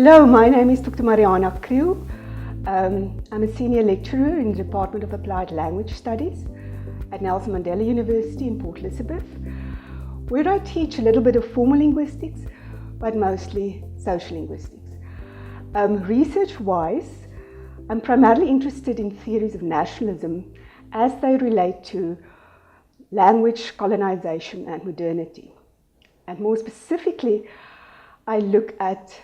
Hello, my name is Dr. Mariana Kriel. I'm a senior lecturer in the Department of Applied Language Studies at Nelson Mandela University in Port Elizabeth, where I teach a little bit of formal linguistics, but mostly social linguistics. Research-wise, I'm primarily interested in theories of nationalism as they relate to language, colonization, and modernity. And more specifically, I look at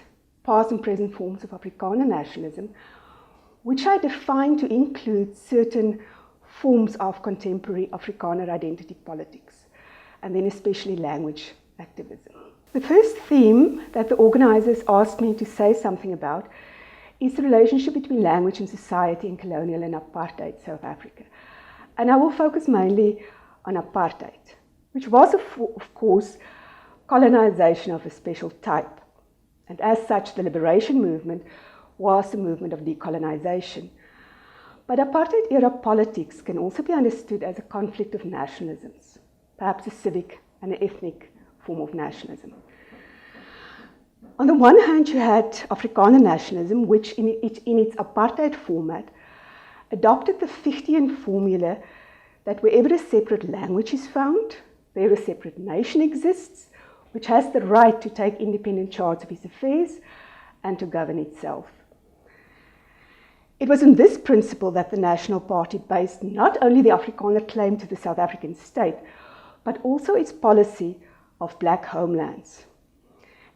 past and present forms of Afrikaner nationalism, which I define to include certain forms of contemporary Afrikaner identity politics, and then especially language activism. The first theme that the organizers asked me to say something about is the relationship between language and society in colonial and apartheid South Africa. And I will focus mainly on apartheid, which was, of course, colonization of a special type. And as such, the liberation movement was a movement of decolonization. But apartheid-era politics can also be understood as a conflict of nationalisms, perhaps a civic and an ethnic form of nationalism. On the one hand, you had Afrikaner nationalism, which in its apartheid format adopted the Fichtean formula that wherever a separate language is found, there a separate nation exists, which has the right to take independent charge of its affairs and to govern itself. It was on this principle that the National Party based not only the Afrikaner claim to the South African state, but also its policy of black homelands.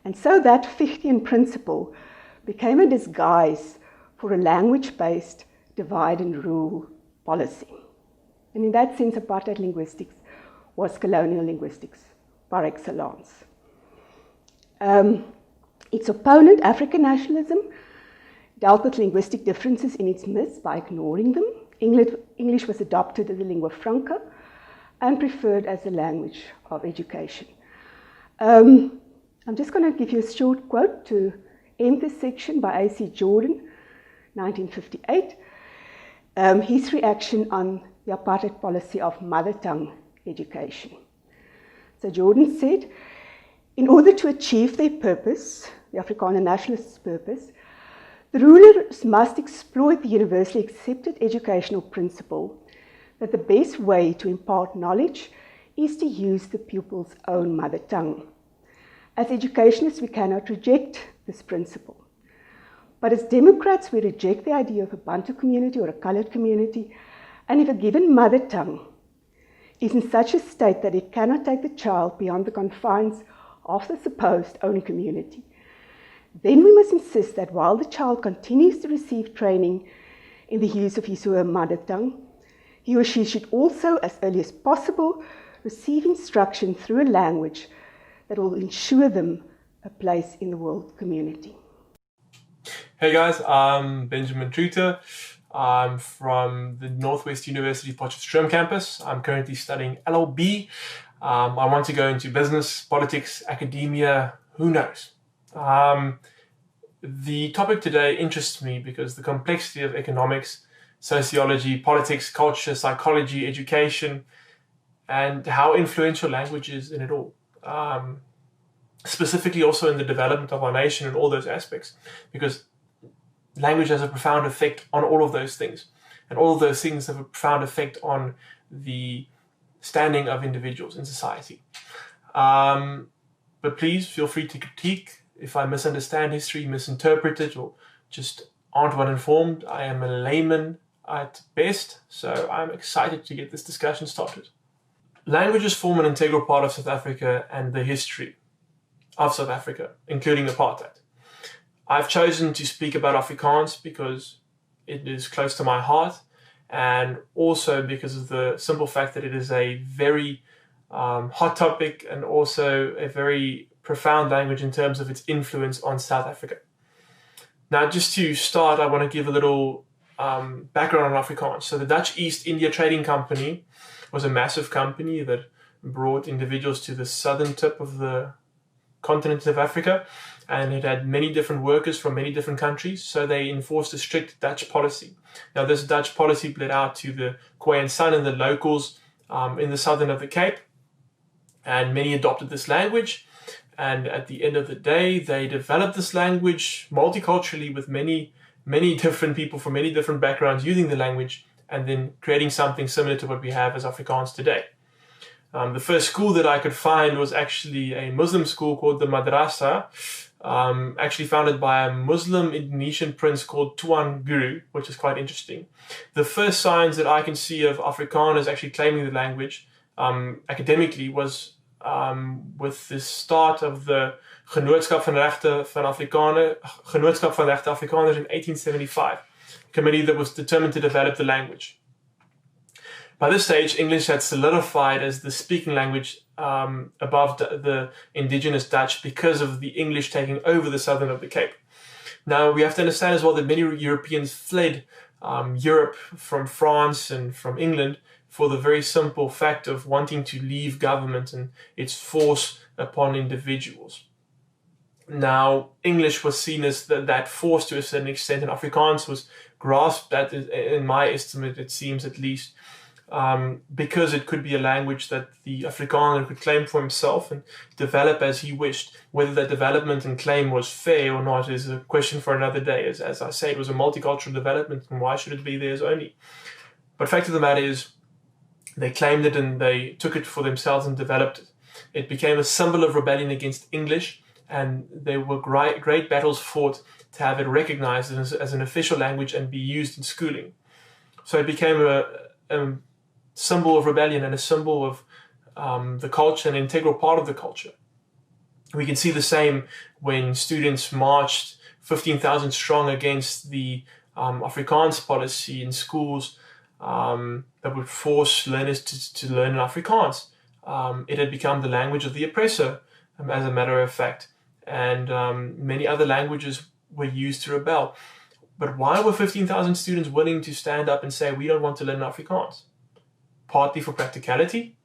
And so that Fichtean principle became a disguise for a language-based divide and rule policy. And in that sense, apartheid linguistics was colonial linguistics par excellence. Its opponent, African nationalism, dealt with linguistic differences in its midst by ignoring them. English was adopted as a lingua franca and preferred as the language of education. I'm just going to give you a short quote to end this section by A.C. Jordan, 1958, his reaction on the apartheid policy of mother tongue education. So Jordan said, in order to achieve their purpose, the Afrikaner nationalists' purpose, the rulers must exploit the universally accepted educational principle that the best way to impart knowledge is to use the pupil's own mother tongue. As educationists, we cannot reject this principle. But as Democrats, we reject the idea of a Bantu community or a colored community, and if a given mother tongue is in such a state that it cannot take the child beyond the confines of the supposed own community, then we must insist that while the child continues to receive training in the use of his or her mother tongue, he or she should also, as early as possible, receive instruction through a language that will ensure them a place in the world community. Hey guys, I'm Benjamin Truter. I'm from the Northwest-Universiteit Potchefstroom campus. I'm currently studying LLB. I want to go into business, politics, academia, who knows. The topic today interests me because the complexity of economics, sociology, politics, culture, psychology, education, and how influential language is in it all. Specifically also in the development of our nation and all those aspects, because language has a profound effect on all of those things. And all of those things have a profound effect on the standing of individuals in society. But please feel free to critique if I misunderstand history, misinterpret it, or just aren't well informed. I am a layman at best, so I'm excited to get this discussion started. Languages form an integral part of South Africa and the history of South Africa, including apartheid. I've chosen to speak about Afrikaans because it is close to my heart, and also because of the simple fact that it is a very hot topic and also a very profound language in terms of its influence on South Africa. Now, just to start, I want to give a little background on Afrikaans. So the Dutch East India Trading Company was a massive company that brought individuals to the southern tip of the continent of Africa, and it had many different workers from many different countries, so they enforced a strict Dutch policy. Now, this Dutch policy bled out to the Khoisan and the locals in the southern of the Cape, and many adopted this language. And at the end of the day, they developed this language multiculturally with many different people from many different backgrounds using the language, and then creating something similar to what we have as Afrikaans today. The first school that I could find was actually a Muslim school called the Madrasa, actually founded by a Muslim Indonesian prince called Tuan Guru, which is quite interesting. The first signs that I can see of Afrikaners actually claiming the language academically was with the start of the Genootschap van Rechte van Afrikaners in 1875, a committee that was determined to develop the language. By this stage, English had solidified as the speaking language above the indigenous Dutch because of the English taking over the southern of the Cape. Now, we have to understand as well that many Europeans fled Europe from France and from England for the very simple fact of wanting to leave government and its force upon individuals. Now, English was seen as that force to a certain extent, and Afrikaans was grasped at, in my estimate, it seems at least, because it could be a language that the Afrikaner could claim for himself and develop as he wished. Whether that development and claim was fair or not is a question for another day. As I say, it was a multicultural development, and why should it be theirs only? But fact of the matter is, they claimed it and they took it for themselves and developed it. It became a symbol of rebellion against English, and there were great battles fought to have it recognized as an official language and be used in schooling. So it became a symbol of rebellion and a symbol of the culture, an integral part of the culture. We can see the same when students marched 15,000 strong against the Afrikaans policy in schools that would force learners to learn in Afrikaans. It had become the language of the oppressor, as a matter of fact, and many other languages were used to rebel. But why were 15,000 students willing to stand up and say, we don't want to learn Afrikaans? Partly for practicality,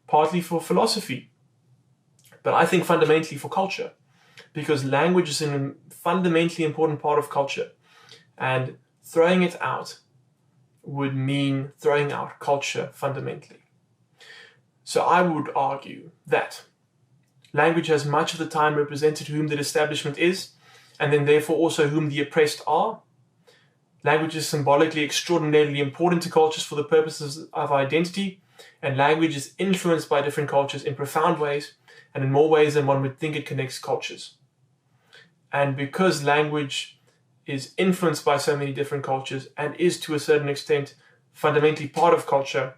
partly for philosophy, but I think fundamentally for culture, because language is a fundamentally important part of culture, and throwing it out would mean throwing out culture fundamentally. So I would argue that language has much of the time represented whom the establishment is, and then therefore also whom the oppressed are. Language is symbolically extraordinarily important to cultures for the purposes of identity, and language is influenced by different cultures in profound ways, and in more ways than one would think it connects cultures. And because language is influenced by so many different cultures and is to a certain extent fundamentally part of culture,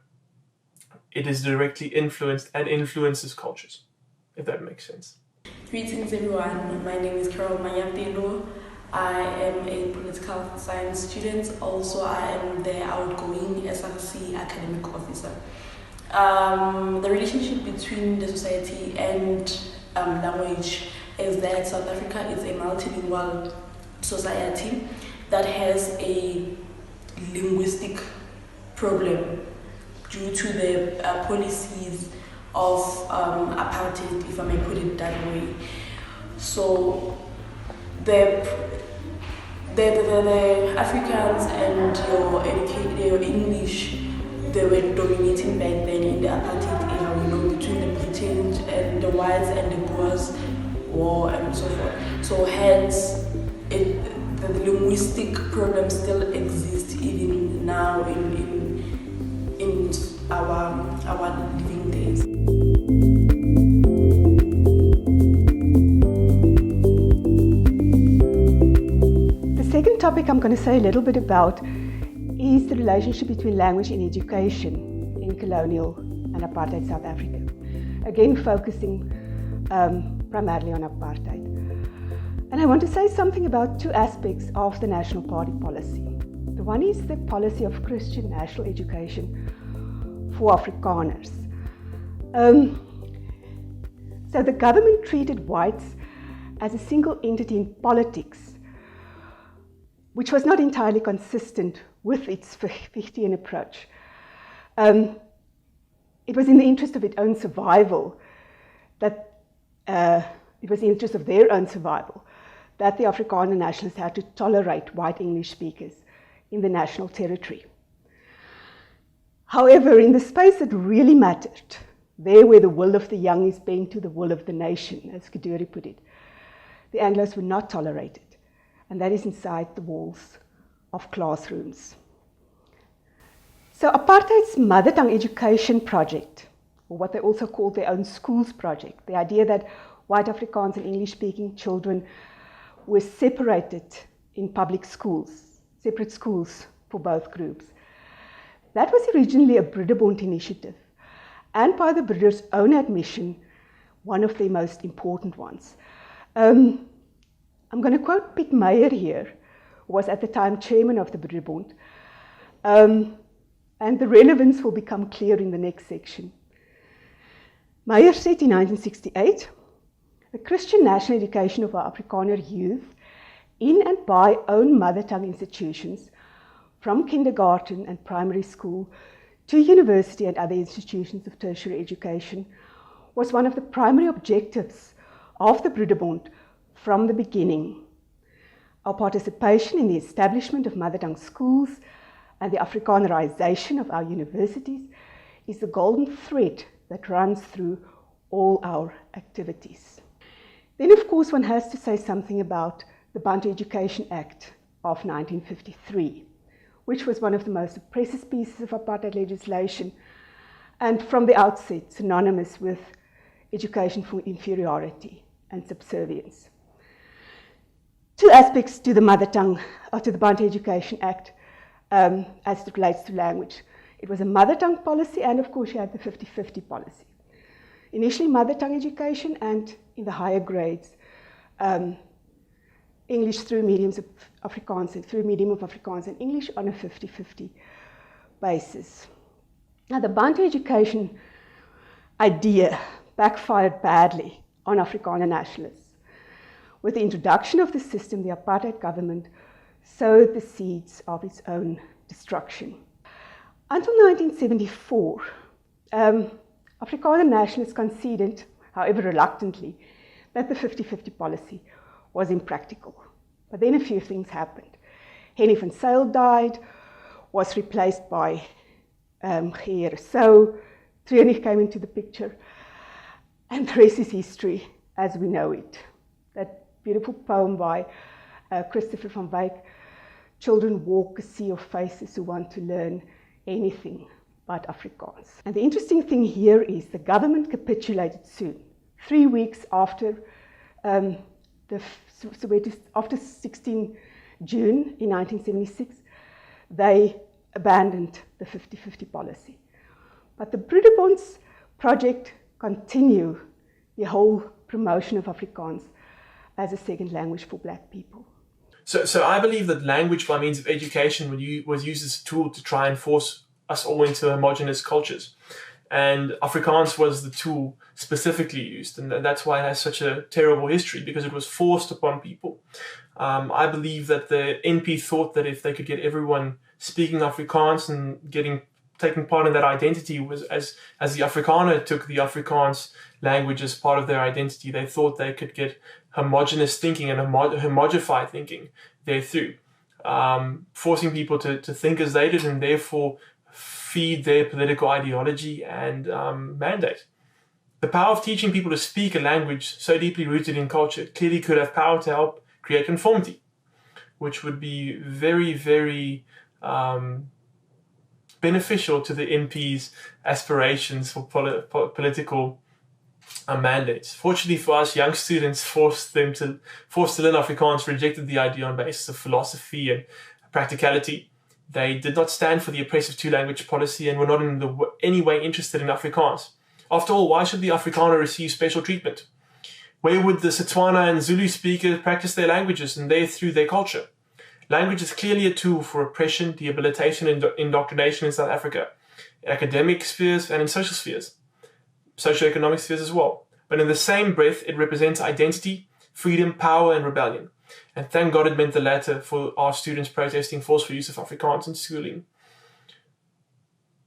it is directly influenced and influences cultures, if that makes sense. Greetings everyone, my name is Carol Mayapelo. I am a political science student. Also, I am the outgoing SRC academic officer. The relationship between the society and language is that South Africa is a multilingual society that has a linguistic problem due to the policies of apartheid, if I may put it that way. So the Africans and your English, they were dominating back then in the apartheid era, between the Britons and the whites and the Boers war and so forth. So hence, the linguistic problem still exists even now in our living days. The second topic I'm going to say a little bit about is the relationship between language and education in colonial and apartheid South Africa. Again, focusing primarily on apartheid. And I want to say something about two aspects of the National Party policy. The one is the policy of Christian national education for Afrikaners. So the government treated whites as a single entity in politics, which was not entirely consistent with its Fichtian approach. It was in the interest of its own survival that it was in the interest of their own survival that the Afrikaner nationalists had to tolerate white English speakers in the national territory. However, in the space that really mattered, there where the will of the young is bent to the will of the nation, as Kaduri put it, the Anglos would not tolerate it. And that is inside the walls of classrooms. So Apartheid's mother tongue education project, or what they also called their own schools project, the idea that white Afrikaans and English-speaking children were separated in public schools, separate schools for both groups. That was originally a Broederbond initiative, and by the Broeders' own admission, one of their most important ones. I'm going to quote Piet Meyer here, who was at the time chairman of the Broederbond, and the relevance will become clear in the next section. Meyer said in 1968, the Christian national education of our Afrikaner youth in and by own mother tongue institutions, from kindergarten and primary school to university and other institutions of tertiary education, was one of the primary objectives of the Broederbond from the beginning. Our participation in the establishment of mother tongue schools and the Afrikanerization of our universities is the golden thread that runs through all our activities. Then, of course, one has to say something about the Bantu Education Act of 1953, which was one of the most oppressive pieces of apartheid legislation, and from the outset synonymous with education for inferiority and subservience. Two aspects to the mother tongue, or to the Bantu Education Act, as it relates to language. It was a mother tongue policy, and of course you had the 50-50 policy. Initially mother tongue education, and in the higher grades, English through mediums of Afrikaans and through medium of Afrikaans and English on a 50-50 basis. Now the Bantu education idea backfired badly on Afrikaner nationalists. With the introduction of the system, the apartheid government sowed the seeds of its own destruction. Until 1974, Afrikaner nationalists conceded, however reluctantly, that the 50-50 policy was impractical. But then a few things happened. Henny van Zyl died, was replaced by Geer Rousseau, Treurnig came into the picture, and the rest is history as we know it. That beautiful poem by Christopher van Wyk, children walk a sea of faces who want to learn anything but Afrikaans. And the interesting thing here is the government capitulated soon. 3 weeks after after 16 June in 1976, they abandoned the 50-50 policy. But the Broederbond's project continued the whole promotion of Afrikaans as a second language for black people. So I believe that language by means of education was used as a tool to try and force us all into homogenous cultures. And Afrikaans was the tool specifically used, and that's why it has such a terrible history, because it was forced upon people. I believe that the NP thought that if they could get everyone speaking Afrikaans and taking part in that identity, was as the Afrikaner took the Afrikaans language as part of their identity, they thought they could get homogenous thinking and homogenify thinking there through, forcing people to think as they did and therefore feed their political ideology and mandate. The power of teaching people to speak a language so deeply rooted in culture clearly could have power to help create conformity, which would be very, very beneficial to the MP's aspirations for political mandates. Fortunately for us, young students forced to learn Afrikaans rejected the idea on basis of philosophy and practicality. They did not stand for the oppressive two-language policy and were not in any way interested in Afrikaans. After all, why should the Afrikaner receive special treatment? Where would the Setswana and Zulu speakers practice their languages and there through their culture? Language is clearly a tool for oppression, debilitation, and indoctrination in South Africa, in academic spheres and in social spheres, socioeconomic spheres as well. But in the same breath, it represents identity, freedom, power, and rebellion. And thank God it meant the latter for our students protesting forceful use of Afrikaans in schooling.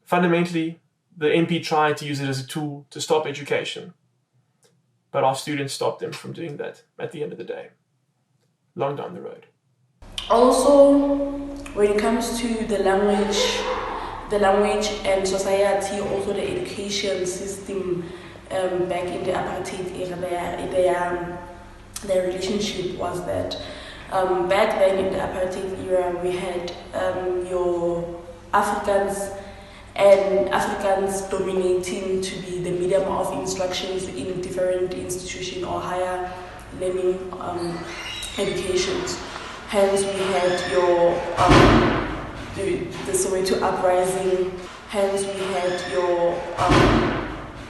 Fundamentally, the NP tried to use it as a tool to stop education, but our students stopped them from doing that at the end of the day, long down the road. Also, when it comes to the language the language and society, also the education system back in the apartheid era, their relationship was that back then in the apartheid era we had your Africans and Africans dominating to be the medium of instructions in different institutions or higher learning educations. Hence we had your the Soweto uprising. Hence we had your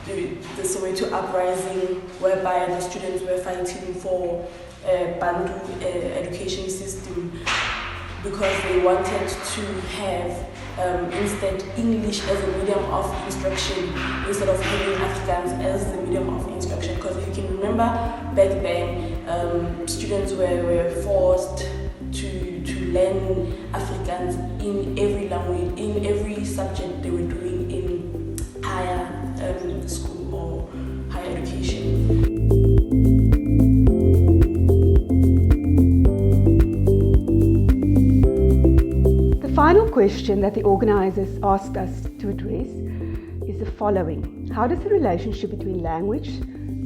the Soweto uprising, whereby the students were fighting for a Bantu education system because they wanted to have instead English as a medium of instruction instead of having Afrikaans as the medium of instruction. Because if you can remember back then, students were forced to learn Afrikaans in every language, in every subject they were doing in higher school or higher education. The final question that the organizers asked us to address is the following. How does the relationship between language,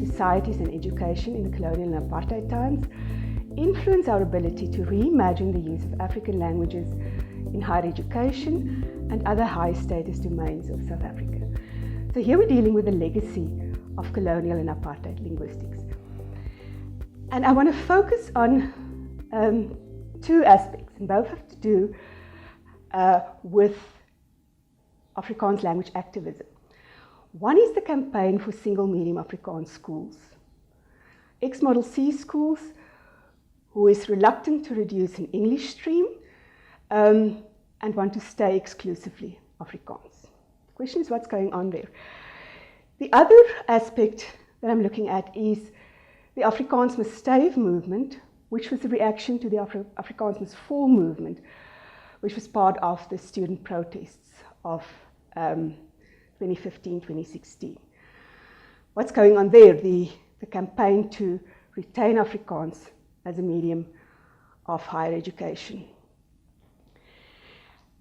societies and education in the colonial and apartheid times influence our ability to reimagine the use of African languages in higher education and other high status domains of South Africa? So here we're dealing with the legacy of colonial and apartheid linguistics. And I want to focus on two aspects, and both have to do with Afrikaans language activism. One is the campaign for single medium Afrikaans schools. Ex-Model C schools, who is reluctant to reduce an English stream and want to stay exclusively Afrikaans. The question is what's going on there. The other aspect that I'm looking at is the Afrikaans must stay movement, which was a reaction to the Afrikaans must fall movement, which was part of the student protests of 2015-2016. What's going on there? The campaign to retain Afrikaans as a medium of higher education.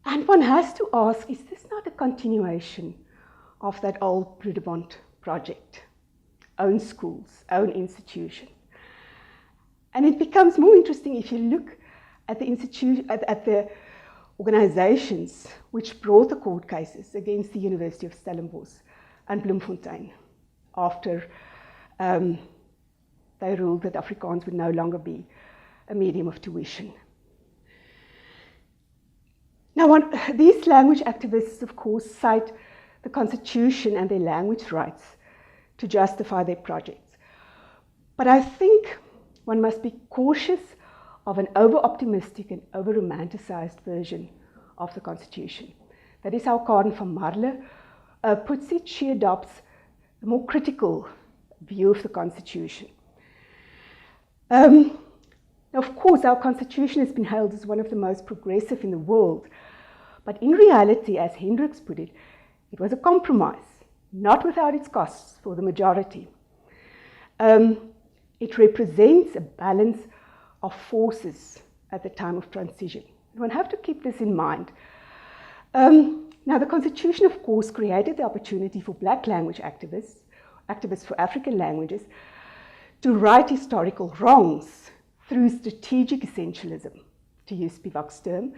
And one has to ask, is this not a continuation of that old Broederbond project? Own schools, own institutions. And it becomes more interesting if you look at the organizations which brought the court cases against the University of Stellenbosch and Bloemfontein after they ruled that Afrikaans would no longer be a medium of tuition. Now, these language activists, of course, cite the Constitution and their language rights to justify their projects. But I think one must be cautious of an over-optimistic and over-romanticized version of the Constitution. That is how Karen van Marle puts it. She adopts a more critical view of the Constitution. Of course, our Constitution has been hailed as one of the most progressive in the world. But in reality, as Hendricks put it, it was a compromise, not without its costs for the majority. It represents a balance of forces at the time of transition. One have to keep this in mind. Now, the Constitution, of course, created the opportunity for Black language activists for African languages, to right historical wrongs through strategic essentialism, to use Spivak's term,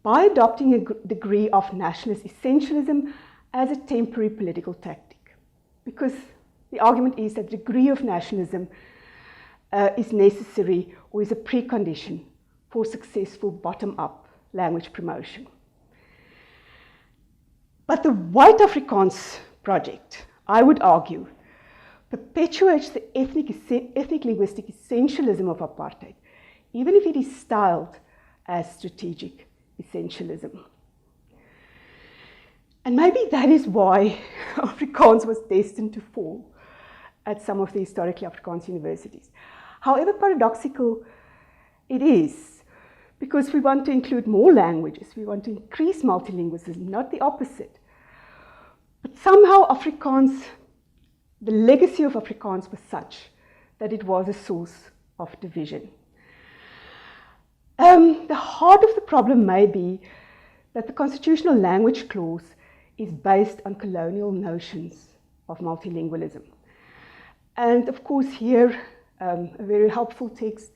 by adopting a degree of nationalist essentialism as a temporary political tactic. Because the argument is that the degree of nationalism is necessary or is a precondition for successful bottom-up language promotion. But the White Afrikaans project, I would argue, perpetuates the ethnic linguistic essentialism of apartheid, even if it is styled as strategic essentialism. And maybe that is why Afrikaans was destined to fall at some of the historically Afrikaans universities. However paradoxical it is, because we want to include more languages, we want to increase multilingualism, not the opposite. But somehow Afrikaans, the legacy of Afrikaans was such that it was a source of division. The heart of the problem may be that the constitutional language clause is based on colonial notions of multilingualism. And of course here, a very helpful text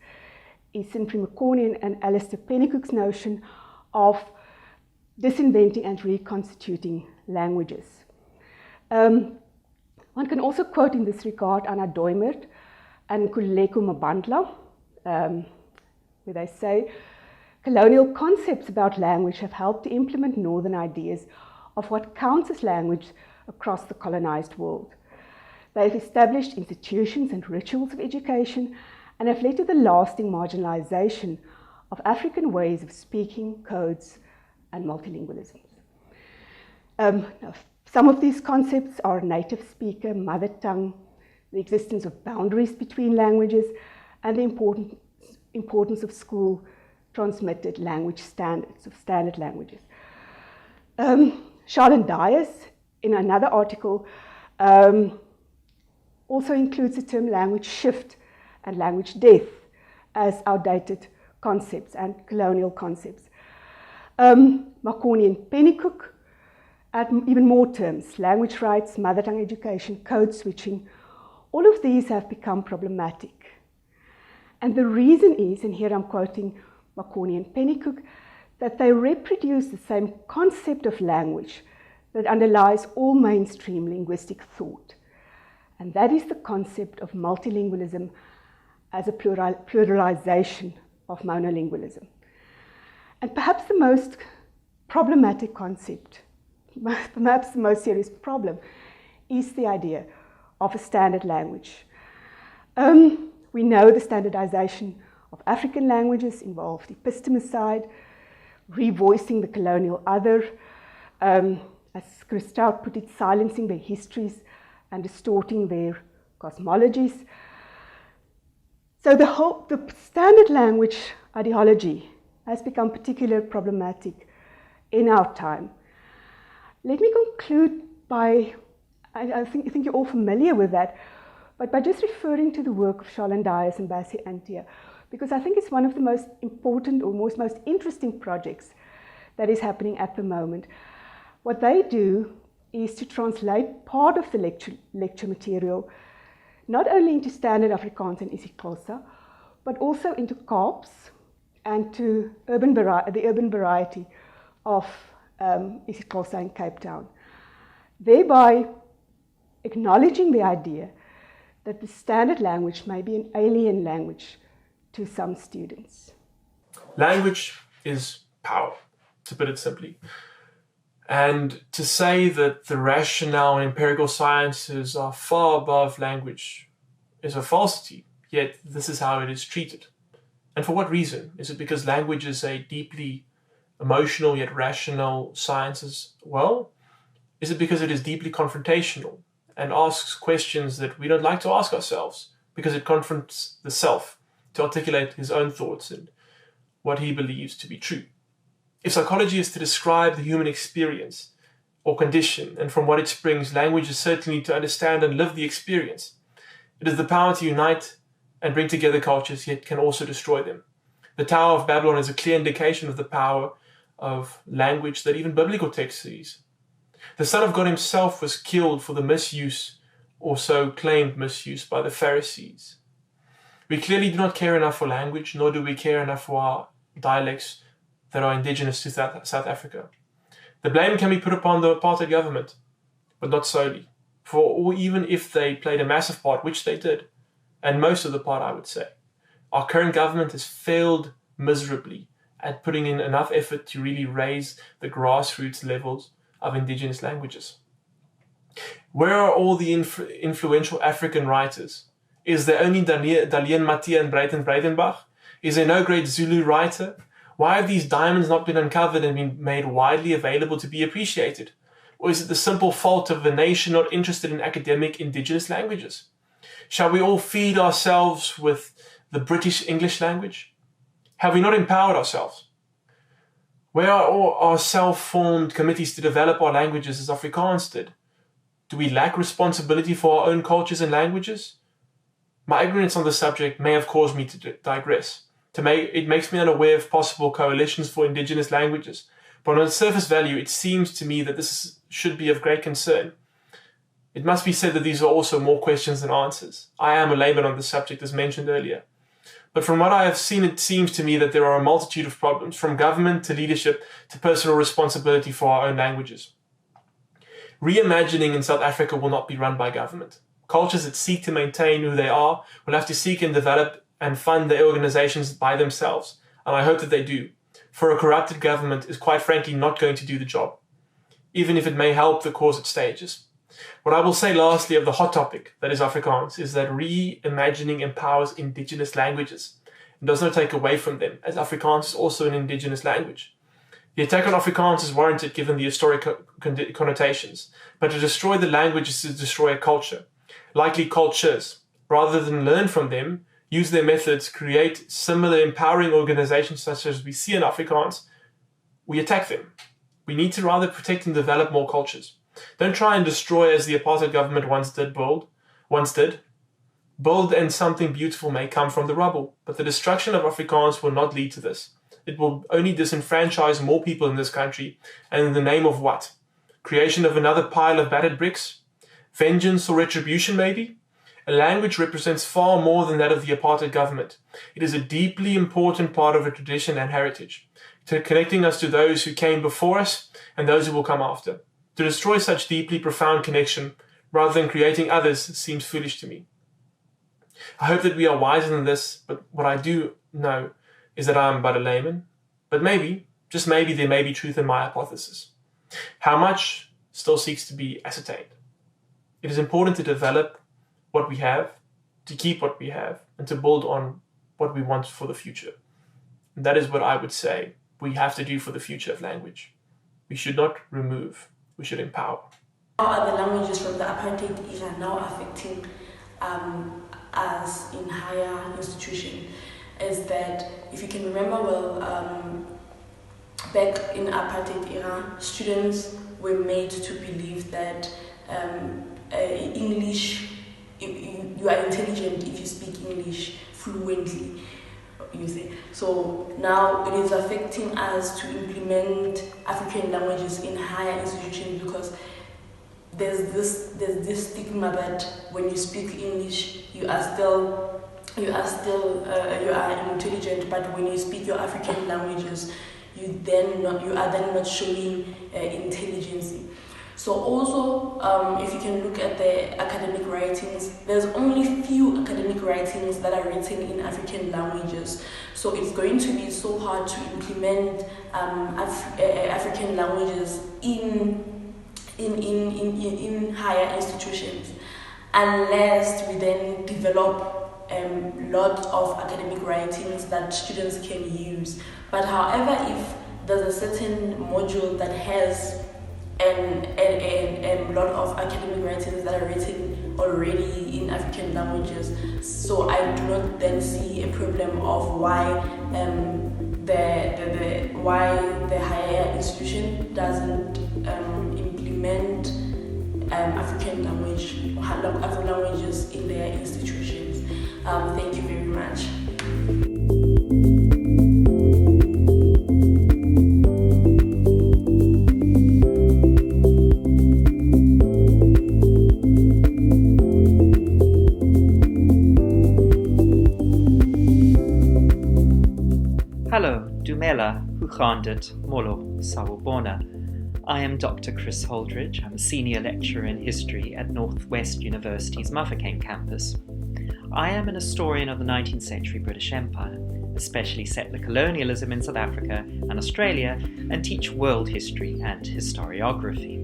is Siegfried Macaulay and Alistair Pennycook's notion of disinventing and reconstituting languages. One can also quote in this regard Anna Doimert and Nkululeko Mabandla, where they say, colonial concepts about language have helped to implement Northern ideas of what counts as language across the colonized world. They've established institutions and rituals of education and have led to the lasting marginalization of African ways of speaking, codes, and multilingualisms. Some of these concepts are native speaker, mother tongue, the existence of boundaries between languages, and the importance of school transmitted language standards, of standard languages. Charlene Dyers, in another article, also includes the term language shift and language death as outdated concepts and colonial concepts. Macaulay and Pennycook add even more terms: language rights, mother tongue education, code switching. All of these have become problematic. And the reason is, and here I'm quoting Macaulay and Pennycook, that they reproduce the same concept of language that underlies all mainstream linguistic thought. And that is the concept of multilingualism as a pluralization of monolingualism. And perhaps the most problematic concept, perhaps the most serious problem, is the idea of a standard language. We know the standardization of African languages involved epistemicide, revoicing the colonial other, as Chris Stout put it, silencing their histories and distorting their cosmologies. So the standard language ideology has become particularly problematic in our time. Let me conclude by, I think you're all familiar with that, but by just referring to the work of Charlene Dyers and Bassi Antia, because I think it's one of the most important or most interesting projects that is happening at the moment. What they do is to translate part of the lecture material not only into standard Afrikaans and isiXhosa, but also into Kaaps and to the urban variety of isiXhosa in Cape Town, thereby acknowledging the idea that the standard language may be an alien language to some students. Language is power, to put it simply. And to say that the rationale and empirical sciences are far above language is a falsity, yet this is how it is treated. And for what reason? Is it because language is a deeply emotional yet rational science as well? Is it because it is deeply confrontational and asks questions that we don't like to ask ourselves because it confronts the self to articulate his own thoughts and what he believes to be true? If psychology is to describe the human experience or condition, and from what it springs, language is certainly to understand and live the experience. It is the power to unite and bring together cultures, yet can also destroy them. The Tower of Babylon is a clear indication of the power of language that even biblical texts sees. The Son of God himself was killed for the misuse, or so claimed misuse, by the Pharisees. We clearly do not care enough for language, nor do we care enough for our dialects that are indigenous to South Africa. The blame can be put upon the apartheid government, but not solely. Or even if they played a massive part, which they did, and most of the part, I would say, our current government has failed miserably at putting in enough effort to really raise the grassroots levels of indigenous languages. Where are all the influential African writers? Is there only Dalien Mattia and Breitenbach? Is there no great Zulu writer? Why have these diamonds not been uncovered and been made widely available to be appreciated? Or is it the simple fault of a nation not interested in academic indigenous languages? Shall we all feed ourselves with the British English language? Have we not empowered ourselves? Where are all our self-formed committees to develop our languages as Afrikaans did? Do we lack responsibility for our own cultures and languages? My ignorance on the subject may have caused me to digress. It makes me unaware of possible coalitions for indigenous languages, But on surface value, it seems to me that this should be of great concern. It must be said that these are also more questions than answers. I am a layman on the subject, as mentioned earlier. But from what I have seen, it seems to me that there are a multitude of problems, from government to leadership to personal responsibility for our own languages. Reimagining in South Africa will not be run by government. Cultures that seek to maintain who they are will have to seek and develop and fund their organizations by themselves, and I hope that they do. For a corrupted government is quite frankly not going to do the job, even if it may help the cause it stages. What I will say lastly of the hot topic, that is Afrikaans, is that reimagining empowers indigenous languages and does not take away from them, as Afrikaans is also an indigenous language. The attack on Afrikaans is warranted given the historic connotations, but to destroy the language is to destroy a culture, likely cultures. Rather than learn from them, use their methods, create similar empowering organizations such as we see in Afrikaans, we attack them. We need to rather protect and develop more cultures. Don't try and destroy as the apartheid government once did. Build and something beautiful may come from the rubble, but the destruction of Afrikaans will not lead to this. It will only disenfranchise more people in this country, and in the name of what? Creation of another pile of battered bricks? Vengeance or retribution maybe? A language represents far more than that of the apartheid government. It is a deeply important part of a tradition and heritage, connecting us to those who came before us and those who will come after. To destroy such deeply profound connection, rather than creating others, seems foolish to me. I hope that we are wiser than this, but what I do know is that I am but a layman. But maybe, just maybe, there may be truth in my hypothesis. How much still seeks to be ascertained. It is important to develop what we have, to keep what we have, and to build on what we want for the future. And that is what I would say we have to do for the future of language. We should not remove, we should empower. How are the languages from the apartheid era now affecting us in higher institutions? Is that, if you can remember well, back in apartheid era, students were made to believe that English, you are intelligent if you speak English fluently, you see. So now it is affecting us to implement African languages in higher institutions because there's this stigma that when you speak English, you are intelligent, but when you speak your African languages, you are then not showing intelligence. So also, if you can look at the academic writings, there's only few academic writings that are written in African languages. So it's going to be so hard to implement African languages in higher institutions unless we then develop lot of academic writings that students can use. But however, if there's a certain module that has a lot of academic writings that are written already in African languages, so I do not then see a problem of why the higher institution doesn't implement African language or other languages in their institutions. Thank you very much. Hello, Dumela, Hukhandit, Molo, Sawubona. I am Dr. Chris Holdridge. I'm a senior lecturer in history at Northwest-University's Mafeking campus. I am an historian of the 19th century British Empire, especially settler colonialism in South Africa and Australia, and teach world history and historiography.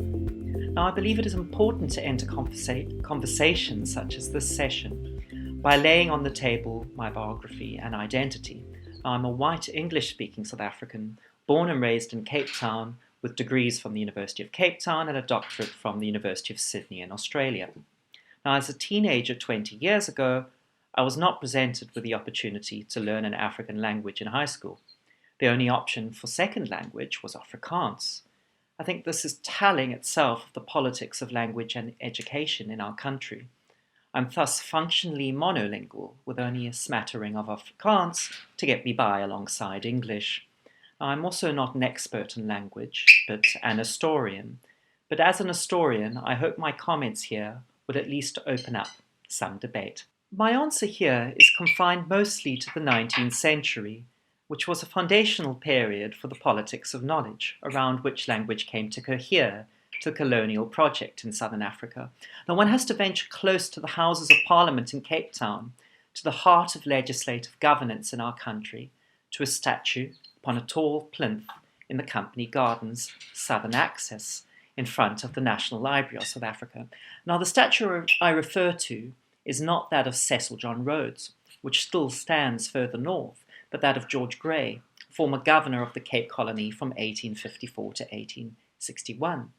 Now, I believe it is important to enter conversations such as this session by laying on the table my biography and identity. Now, I'm a white English-speaking South African, born and raised in Cape Town, with degrees from the University of Cape Town and a doctorate from the University of Sydney in Australia. Now, as a teenager 20 years ago, I was not presented with the opportunity to learn an African language in high school. The only option for second language was Afrikaans. I think this is telling itself of the politics of language and education in our country. I'm thus functionally monolingual, with only a smattering of Afrikaans to get me by alongside English. I'm also not an expert in language, but an historian. But as an historian, I hope my comments here would at least open up some debate. My answer here is confined mostly to the 19th century, which was a foundational period for the politics of knowledge, around which language came to cohere to the colonial project in southern Africa. Now one has to venture close to the Houses of Parliament in Cape Town, to the heart of legislative governance in our country, to a statue upon a tall plinth in the Company Gardens southern access in front of the National Library of South Africa. Now the statue I refer to is not that of Cecil John Rhodes, which still stands further north, but that of George Grey, former governor of the Cape Colony from 1854 to 1861.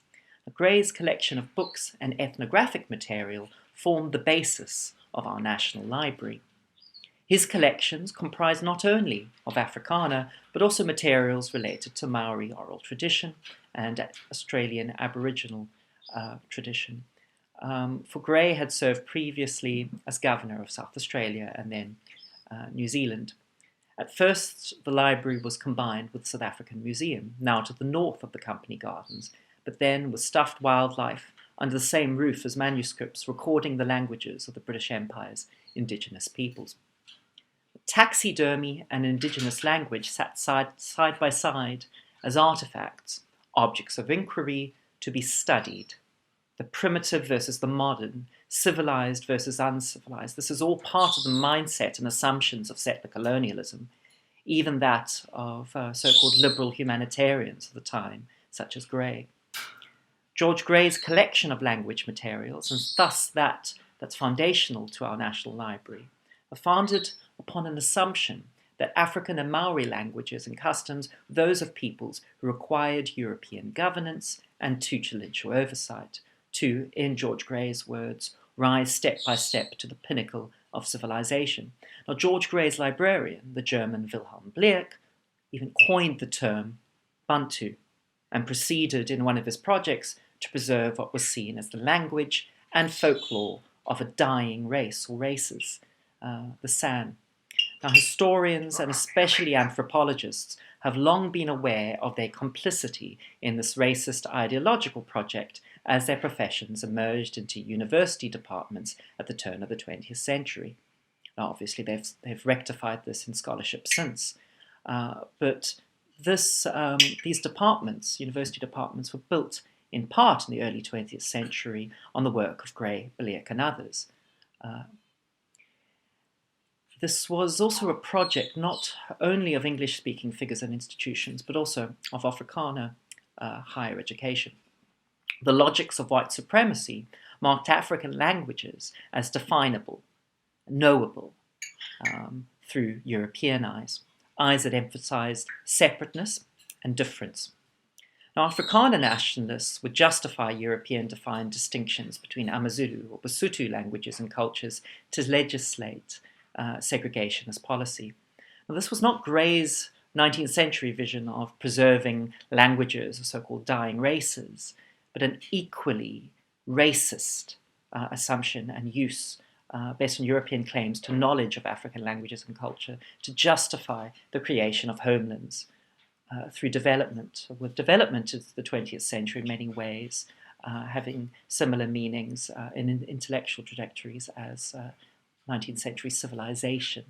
Grey's collection of books and ethnographic material formed the basis of our National Library. His collections comprise not only of Afrikaner, but also materials related to Maori oral tradition and Australian Aboriginal tradition. For Grey had served previously as governor of South Australia and then New Zealand. At first, the library was combined with the South African Museum, now to the north of the Company Gardens, but then with stuffed wildlife under the same roof as manuscripts recording the languages of the British Empire's indigenous peoples. Taxidermy and indigenous language sat side by side as artifacts, objects of inquiry to be studied. The primitive versus the modern, civilized versus uncivilized. This is all part of the mindset and assumptions of settler colonialism, even that of so-called liberal humanitarians of the time, such as Grey. George Grey's collection of language materials, and thus that's foundational to our National Library, are founded upon an assumption that African and Maori languages and customs were those of peoples who required European governance and tutelage or oversight to, in George Grey's words, rise step by step to the pinnacle of civilization. Now, George Grey's librarian, the German Wilhelm Bleek, even coined the term Bantu and proceeded in one of his projects to preserve what was seen as the language and folklore of a dying race or races, the San. Now, historians and especially anthropologists have long been aware of their complicity in this racist ideological project as their professions emerged into university departments at the turn of the 20th century. Now, obviously, they've rectified this in scholarship since, but these departments, university departments, were built in part in the early 20th century on the work of Grey, Bleek, and others. This was also a project not only of English-speaking figures and institutions, but also of Afrikaner higher education. The logics of white supremacy marked African languages as definable, knowable through European eyes that emphasized separateness and difference. Now, Afrikaner nationalists would justify European-defined distinctions between Amazulu or Basotho languages and cultures to legislate segregation as policy. Now, this was not Grey's 19th century vision of preserving languages of so-called dying races, but an equally racist assumption and use based on European claims to knowledge of African languages and culture to justify the creation of homelands through development, with development of the 20th century in many ways having similar meanings in intellectual trajectories as 19th century civilization.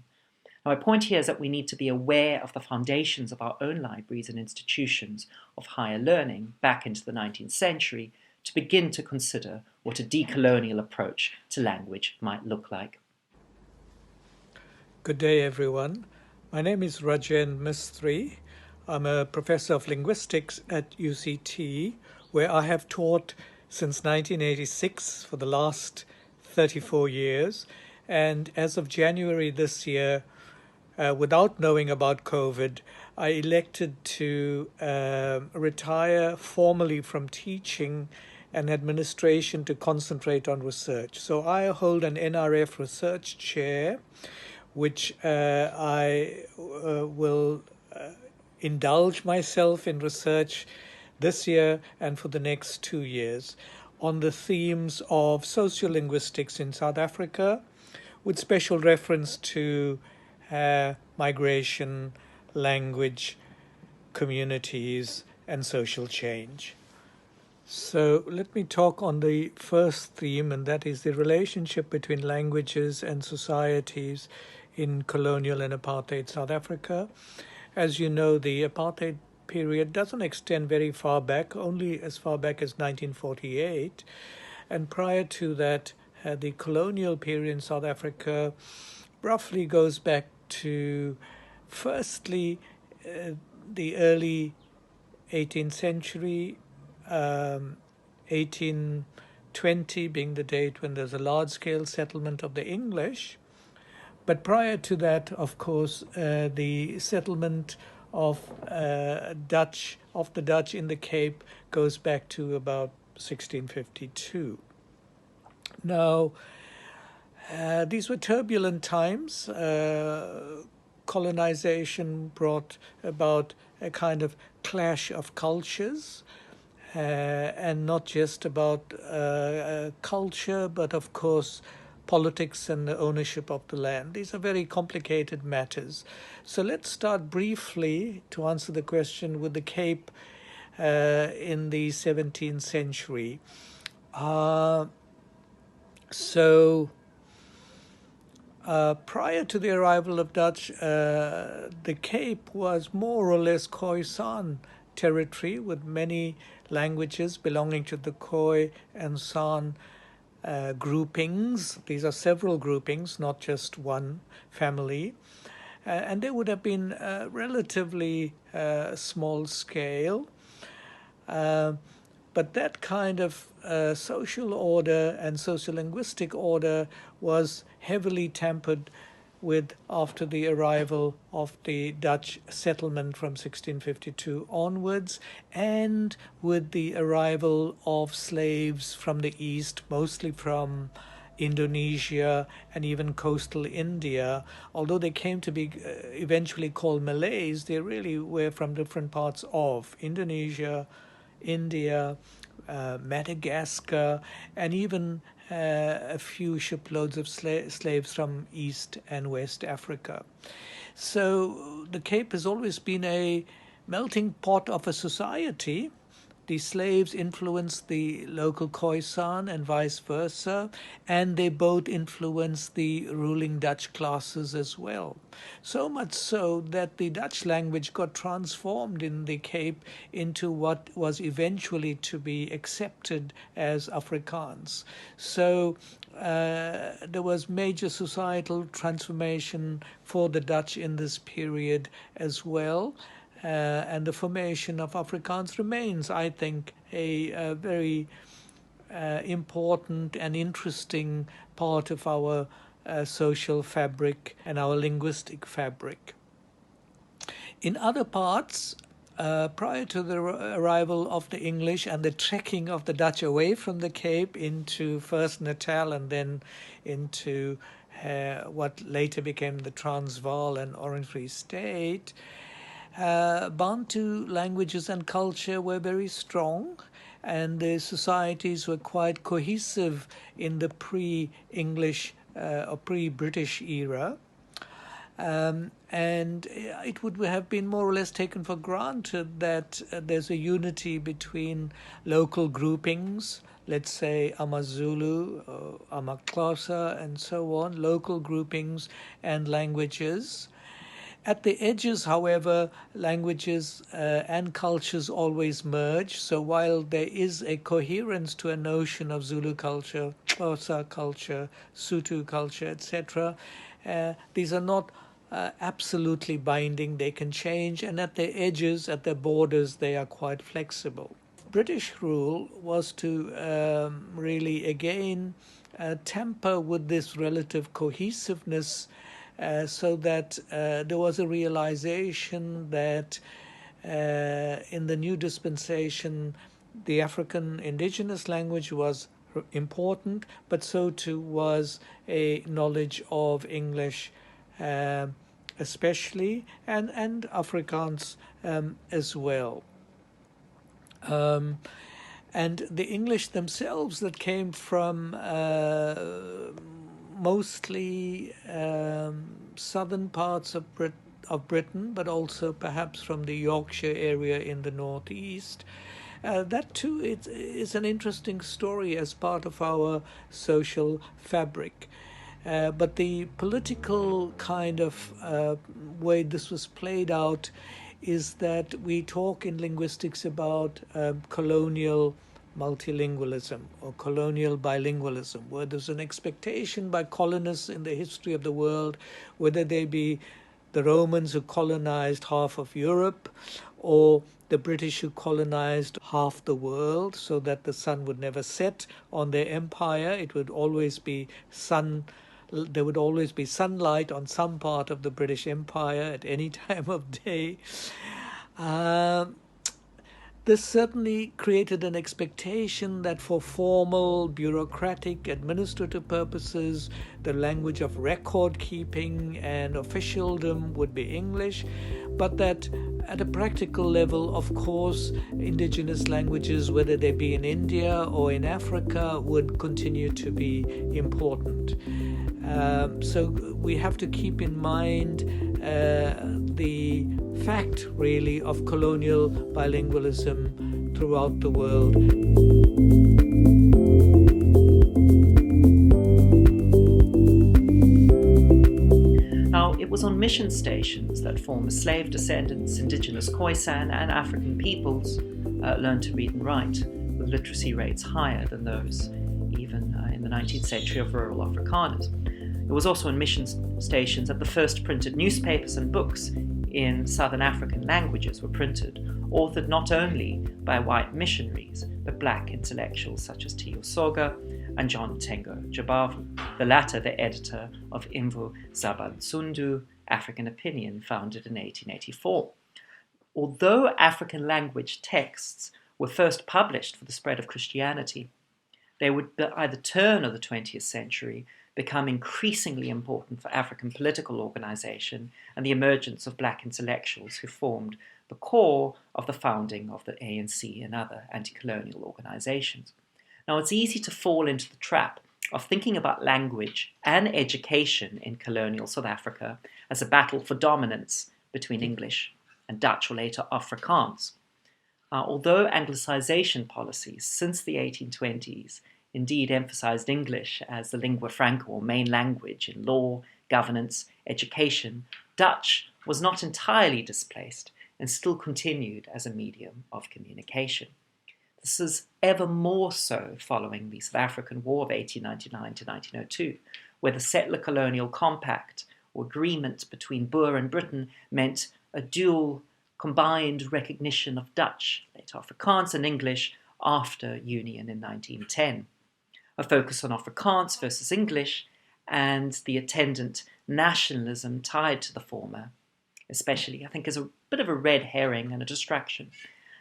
Now, my point here is that we need to be aware of the foundations of our own libraries and institutions of higher learning back into the 19th century to begin to consider what a decolonial approach to language might look like. Good day, everyone. My name is Rajen Mistry. I'm a professor of linguistics at UCT, where I have taught since 1986 for the last 34 years. And as of January this year, without knowing about COVID, I elected to retire formally from teaching and administration to concentrate on research. So I hold an NRF research chair, which I will indulge myself in research this year and for the next 2 years on the themes of sociolinguistics in South Africa, with special reference to migration, language, communities and social change. So let me talk on the first theme, and that is the relationship between languages and societies in colonial and apartheid South Africa. As you know, the apartheid period doesn't extend very far back, only as far back as 1948. And prior to that, the colonial period in South Africa roughly goes back to, firstly, the early 18th century, 1820 being the date when there's a large-scale settlement of the English. But prior to that, of course, the settlement of the Dutch in the Cape goes back to about 1652. Now, these were turbulent times. Colonization brought about a kind of clash of cultures, and not just about culture, but of course politics and the ownership of the land. These are very complicated matters. So let's start briefly to answer the question with the Cape in the 17th century. Prior to the arrival of Dutch, the Cape was more or less Khoisan territory, with many languages belonging to the Khoi and San groupings. These are several groupings, not just one family. And they would have been relatively small scale. But that kind of social order and sociolinguistic order was heavily tampered with after the arrival of the Dutch settlement from 1652 onwards, and with the arrival of slaves from the east, mostly from Indonesia and even coastal India. Although they came to be eventually called Malays, they really were from different parts of Indonesia, India, Madagascar, and even a few shiploads of slaves from East and West Africa. So the Cape has always been a melting pot of a society. The slaves influenced the local Khoisan and vice versa, and they both influenced the ruling Dutch classes as well. So much so that the Dutch language got transformed in the Cape into what was eventually to be accepted as Afrikaans. So there was major societal transformation for the Dutch in this period as well. And the formation of Afrikaans remains, I think, a very important and interesting part of our social fabric and our linguistic fabric. In other parts, prior to the arrival of the English and the trekking of the Dutch away from the Cape into first Natal and then into what later became the Transvaal and Orange Free State, Bantu languages and culture were very strong, and the societies were quite cohesive in the pre-English or pre-British era. And it would have been more or less taken for granted that there's a unity between local groupings, let's say AmaZulu, AmaXhosa, and so on, local groupings and languages. At the edges, however, languages and cultures always merge. So while there is a coherence to a notion of Zulu culture, Xhosa culture, Sotho culture, etc., these are not absolutely binding. They can change, and at the edges, at the borders, they are quite flexible. British rule was to really, again, tamper with this relative cohesiveness, so that there was a realization that in the new dispensation, the African indigenous language was important, but so too was a knowledge of English, especially, and Afrikaans as well. And the English themselves that came from mostly southern parts of Britain, but also perhaps from the Yorkshire area in the northeast. That too is an interesting story as part of our social fabric. But the political kind of way this was played out is that we talk in linguistics about colonial multilingualism or colonial bilingualism, where there's an expectation by colonists in the history of the world, whether they be the Romans who colonized half of Europe or the British who colonized half the world so that the sun would never set on their empire. It would always be there would always be sunlight on some part of the British Empire at any time of day. This certainly created an expectation that for formal, bureaucratic, administrative purposes, the language of record keeping and officialdom would be English, but that at a practical level, of course, indigenous languages, whether they be in India or in Africa, would continue to be important. So we have to keep in mind the fact, really, of colonial bilingualism throughout the world. Now, it was on mission stations that former slave descendants, indigenous Khoisan and African peoples learned to read and write, with literacy rates higher than those even in the 19th century of rural Afrikaners. It was also on mission stations that the first printed newspapers and books in Southern African languages were printed, authored not only by white missionaries, but black intellectuals such as T.O. Soga and John Tengo Jabavu, the latter the editor of Imvu-Zabansundu, African Opinion, founded in 1884. Although African language texts were first published for the spread of Christianity, they would, by the turn of the 20th century, become increasingly important for African political organization and the emergence of black intellectuals who formed the core of the founding of the ANC and other anti-colonial organizations. Now, it's easy to fall into the trap of thinking about language and education in colonial South Africa as a battle for dominance between English and Dutch or later Afrikaans. Although Anglicization policies since the 1820s indeed emphasized English as the lingua franca or main language in law, governance, education, Dutch was not entirely displaced and still continued as a medium of communication. This is ever more so following the South African War of 1899 to 1902, where the settler colonial compact or agreement between Boer and Britain meant a dual combined recognition of Dutch, later Afrikaans and English, after union in 1910. A focus on Afrikaans versus English and the attendant nationalism tied to the former, especially, I think, is a bit of a red herring and a distraction.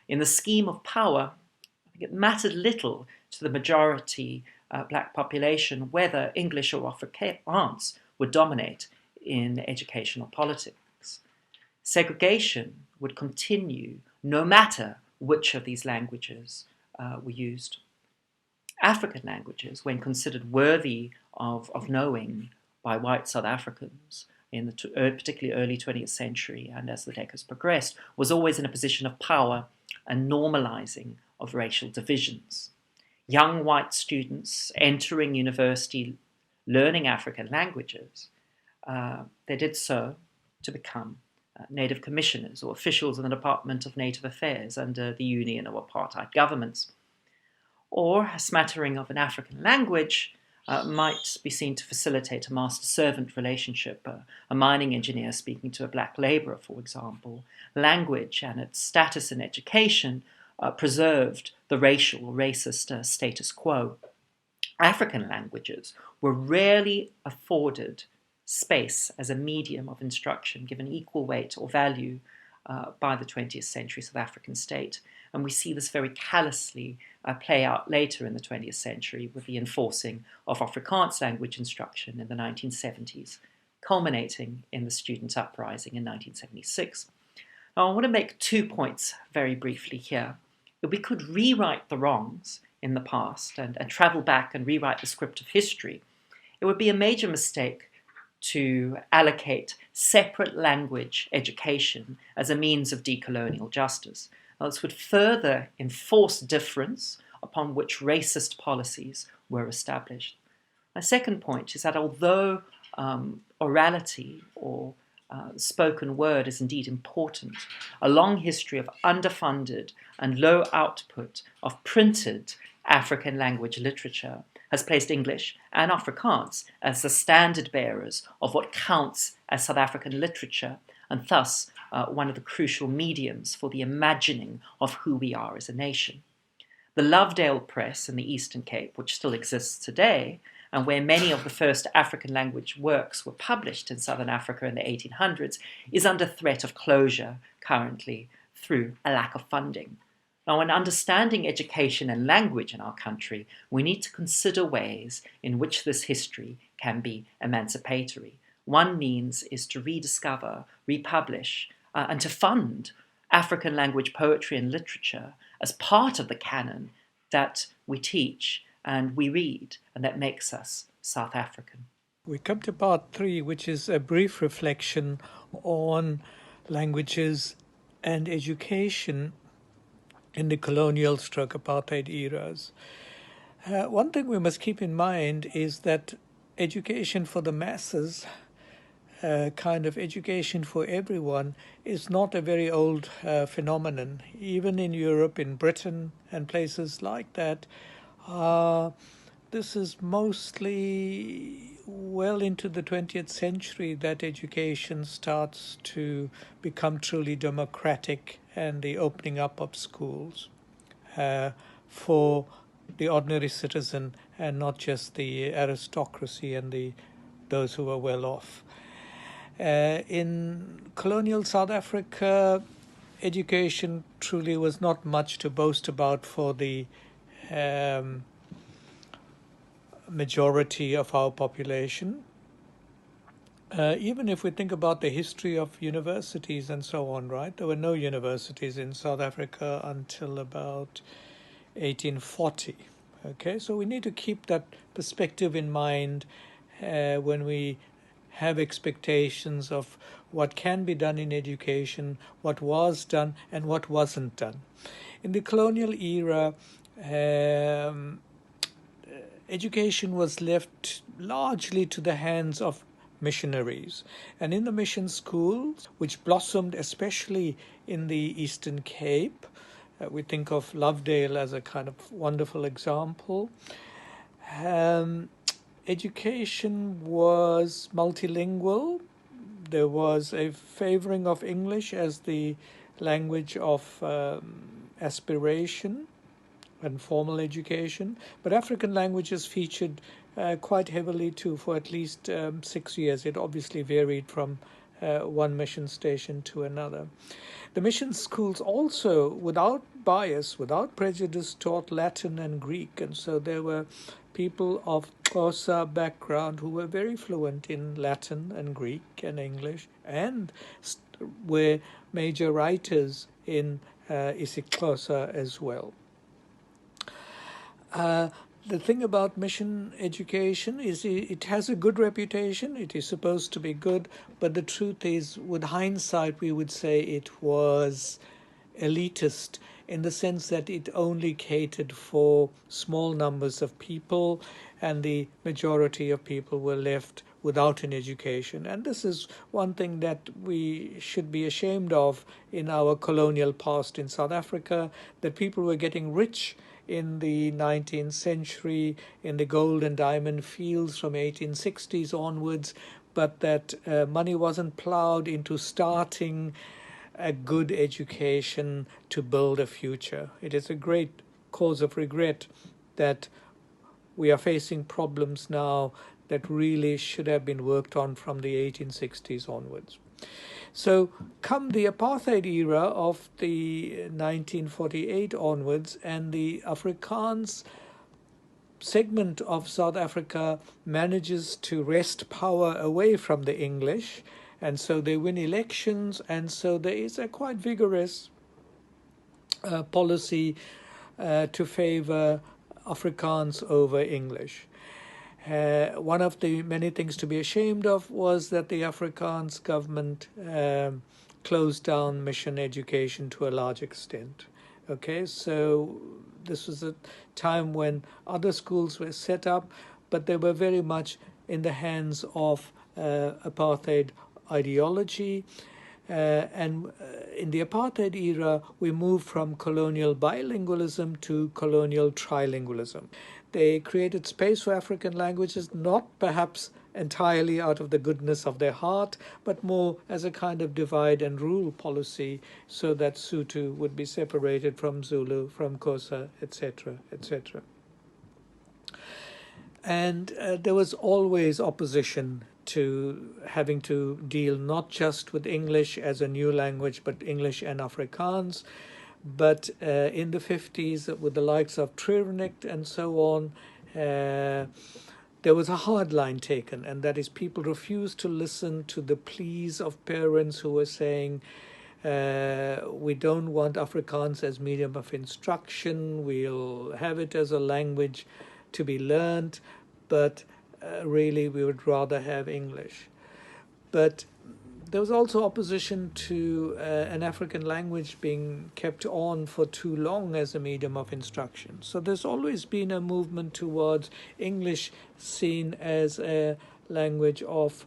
In the scheme of power, I think it mattered little to the majority black population whether English or Afrikaans would dominate in educational politics. Segregation would continue no matter which of these languages were used. African languages, when considered worthy of knowing by white South Africans in the particularly early 20th century and as the decades progressed, was always in a position of power and normalizing of racial divisions. Young white students entering university learning African languages, they did so to become Native commissioners or officials in the Department of Native Affairs under the Union or Apartheid governments. Or a smattering of an African language might be seen to facilitate a master-servant relationship, a mining engineer speaking to a black laborer, for example. Language and its status in education preserved the racial or racist status quo. African languages were rarely afforded space as a medium of instruction, given equal weight or value by the 20th century South African state. And we see this very callously play out later in the 20th century with the enforcing of Afrikaans language instruction in the 1970s, culminating in the students' uprising in 1976. Now, I want to make 2 points very briefly here. If we could rewrite the wrongs in the past and travel back and rewrite the script of history, it would be a major mistake to allocate separate language education as a means of decolonial justice. Now, this would further enforce difference upon which racist policies were established. My second point is that although orality or spoken word is indeed important, a long history of underfunded and low output of printed African language literature has placed English and Afrikaans as the standard bearers of what counts as South African literature, and thus one of the crucial mediums for the imagining of who we are as a nation. The Lovedale Press in the Eastern Cape, which still exists today, and where many of the first African language works were published in Southern Africa in the 1800s, is under threat of closure currently through a lack of funding. Now, in understanding education and language in our country, we need to consider ways in which this history can be emancipatory. One means is to rediscover, republish, and to fund African language poetry and literature as part of the canon that we teach and we read, and that makes us South African. We come to part 3, which is a brief reflection on languages and education in the colonial stroke apartheid eras. One thing we must keep in mind is that education for the masses, kind of education for everyone, is not a very old phenomenon. Even in Europe, in Britain, and places like that, this is mostly well into the 20th century that education starts to become truly democratic and the opening up of schools for the ordinary citizen and not just the aristocracy and those who were well off. In colonial South Africa, education truly was not much to boast about for the majority of our population. Even if we think about the history of universities and so on, right? There were no universities in South Africa until about 1840. Okay, so we need to keep that perspective in mind when we have expectations of what can be done in education, what was done, and what wasn't done. In the colonial era, education was left largely to the hands of missionaries. And in the mission schools, which blossomed especially in the Eastern Cape, we think of Lovedale as a kind of wonderful example. Education was multilingual. There was a favoring of English as the language of aspiration and formal education, but African languages featured quite heavily too for at least 6 years. It obviously varied from one mission station to another. The mission schools also, without bias, without prejudice, taught Latin and Greek, and so there were people of Xhosa background who were very fluent in Latin and Greek and English, and were major writers in isiXhosa as well. The thing about mission education is it has a good reputation. It is supposed to be good, but the truth is, with hindsight, we would say it was elitist in the sense that it only catered for small numbers of people, and the majority of people were left without an education. And this is one thing that we should be ashamed of in our colonial past in South Africa, that people were getting rich in the 19th century, in the gold and diamond fields from 1860s onwards, but that money wasn't plowed into starting a good education to build a future. It is a great cause of regret that we are facing problems now that really should have been worked on from the 1860s onwards. So come the apartheid era of the 1948 onwards, and the Afrikaans segment of South Africa manages to wrest power away from the English, and so they win elections, and so there is a quite vigorous policy to favor Afrikaans over English. One of the many things to be ashamed of was that the Afrikaans government closed down mission education to a large extent. Okay, so this was a time when other schools were set up, but they were very much in the hands of apartheid ideology. And in the apartheid era, we moved from colonial bilingualism to colonial trilingualism. They created space for African languages, not perhaps entirely out of the goodness of their heart, but more as a kind of divide and rule policy, so that Sotho would be separated from Zulu, from Xhosa, etc., etc. And there was always opposition to having to deal not just with English as a new language, but English and Afrikaans. But in the 50s, with the likes of Treurnig and so on, there was a hard line taken, and that is people refused to listen to the pleas of parents who were saying, we don't want Afrikaans as medium of instruction, we'll have it as a language to be learned, but really we would rather have English. But there was also opposition to an African language being kept on for too long as a medium of instruction. So there's always been a movement towards English seen as a language of